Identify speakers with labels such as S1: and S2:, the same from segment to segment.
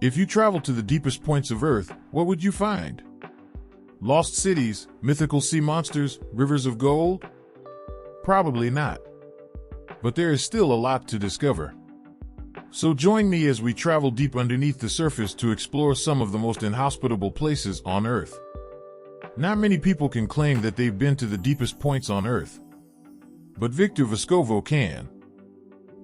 S1: If you travel to the deepest points of Earth, what would you find? Lost cities, mythical sea monsters, rivers of gold? Probably not. But there is still a lot to discover. So join me as we travel deep underneath the surface to explore some of the most inhospitable places on Earth. Not many people can claim that they've been to the deepest points on Earth. But Victor Vescovo can.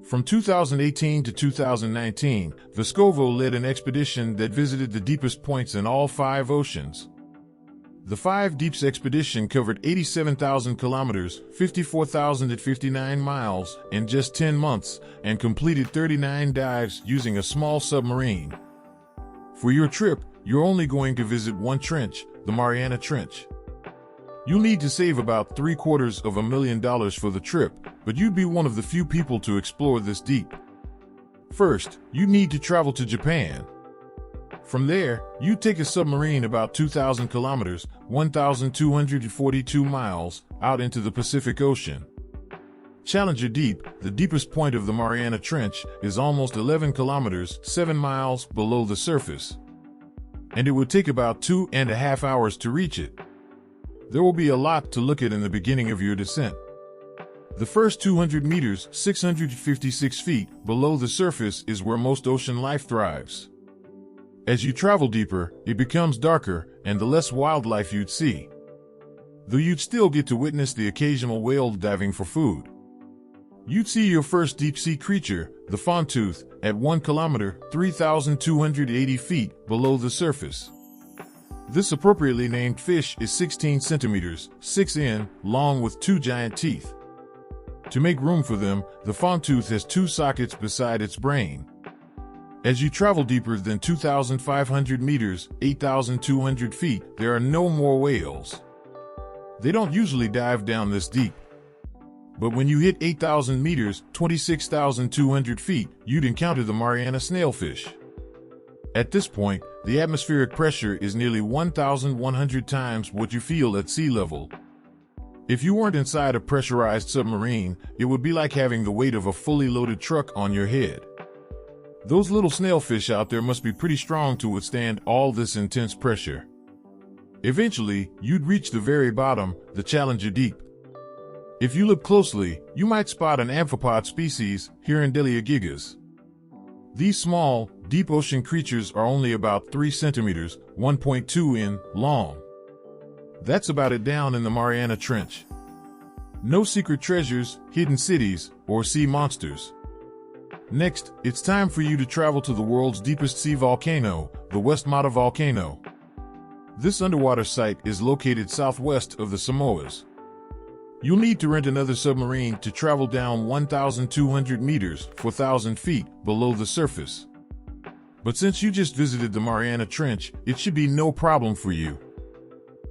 S1: From 2018 to 2019, Vescovo led an expedition that visited the deepest points in all 5 oceans. The 5 Deeps expedition covered 87,000 kilometers, 54,059 miles, in just 10 months, and completed 39 dives using a small submarine. For your trip, you're only going to visit one trench, the Mariana Trench. You'll need to save about $750,000 for the trip, but you'd be one of the few people to explore this deep. First, you need to travel to Japan. From there, you take a submarine about 2,000 kilometers, 1,242 miles, out into the Pacific Ocean. Challenger Deep, the deepest point of the Mariana Trench, is almost 11 kilometers, 7 miles below the surface. And it would take about 2.5 hours to reach it. There will be a lot to look at in the beginning of your descent. The first 200 meters, 656 feet, below the surface is where most ocean life thrives. As you travel deeper, it becomes darker and the less wildlife you'd see. Though you'd still get to witness the occasional whale diving for food. You'd see your first deep-sea creature, the fawntooth, at 1 kilometer, 3,280 feet, below the surface. This appropriately named fish is 16 centimeters, 6 in, long with 2 giant teeth. To make room for them, the fawntooth has 2 sockets beside its brain. As you travel deeper than 2,500 meters, 8,200 feet, there are no more whales. They don't usually dive down this deep. But when you hit 8,000 meters, 26,200 feet, you'd encounter the Mariana snailfish. At this point, the atmospheric pressure is nearly 1,100 times what you feel at sea level. If you weren't inside a pressurized submarine, it would be like having the weight of a fully loaded truck on your head. Those little snailfish out there must be pretty strong to withstand all this intense pressure. Eventually, you'd reach the very bottom, the Challenger Deep. If you look closely, you might spot an amphipod species, Hirundella gigas. These small, deep ocean creatures are only about 3 centimeters, 1.2 in, long. That's about it down in the Mariana Trench. No secret treasures, hidden cities, or sea monsters. Next, it's time for you to travel to the world's deepest sea volcano, the West Mata volcano. This underwater site is located southwest of the Samoas. You'll need to rent another submarine to travel down 1,200 meters, 4,000 feet, below the surface. But since you just visited the Mariana Trench, it should be no problem for you.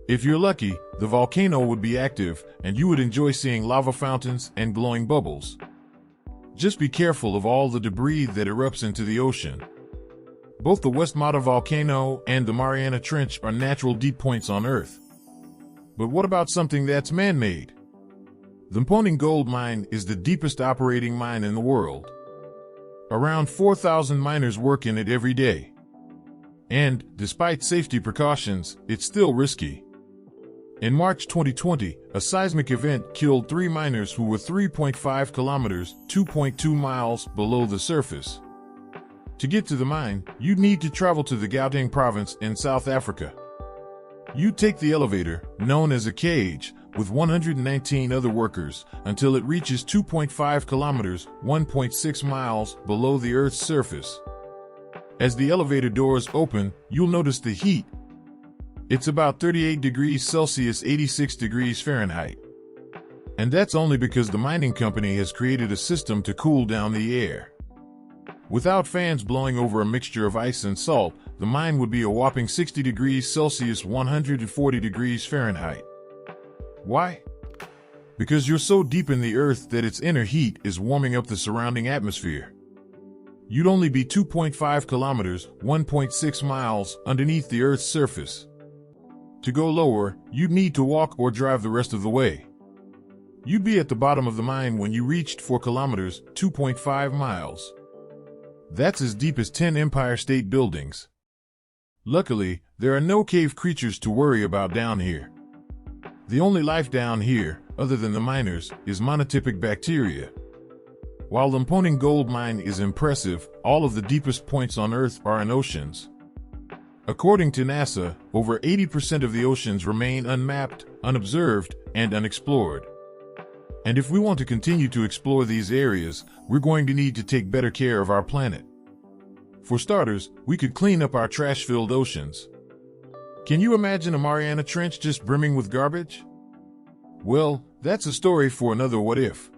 S1: If you're lucky, the volcano would be active, and you would enjoy seeing lava fountains and glowing bubbles. Just be careful of all the debris that erupts into the ocean. Both the West Mata volcano and the Mariana Trench are natural deep points on Earth. But what about something that's man-made? The Mponing Gold Mine is the deepest operating mine in the world. Around 4,000 miners work in it every day. And, despite safety precautions, it's still risky. In March 2020, a seismic event killed 3 miners who were 3.5 kilometers, 2.2 miles, below the surface. To get to the mine, you'd need to travel to the Gauteng province in South Africa. You'd take the elevator, known as a cage, with 119 other workers, until it reaches 2.5 kilometers, 1.6 miles, below the Earth's surface. As the elevator doors open, you'll notice the heat. It's about 38 degrees Celsius, 86 degrees Fahrenheit. And that's only because the mining company has created a system to cool down the air. Without fans blowing over a mixture of ice and salt, the mine would be a whopping 60 degrees Celsius, 140 degrees Fahrenheit. Why? Because you're so deep in the Earth that its inner heat is warming up the surrounding atmosphere. You'd only be 2.5 kilometers, 1.6 miles, underneath the Earth's surface. To go lower, you'd need to walk or drive the rest of the way. You'd be at the bottom of the mine when you reached 4 kilometers, 2.5 miles. That's as deep as 10 Empire State Buildings. Luckily, there are no cave creatures to worry about down here. The only life down here, other than the miners, is monotypic bacteria. While the Limponing gold mine is impressive, all of the deepest points on Earth are in oceans. According to NASA, over 80% of the oceans remain unmapped, unobserved, and unexplored. And if we want to continue to explore these areas, we're going to need to take better care of our planet. For starters, we could clean up our trash-filled oceans. Can you imagine a Mariana Trench just brimming with garbage? Well, that's a story for another What If.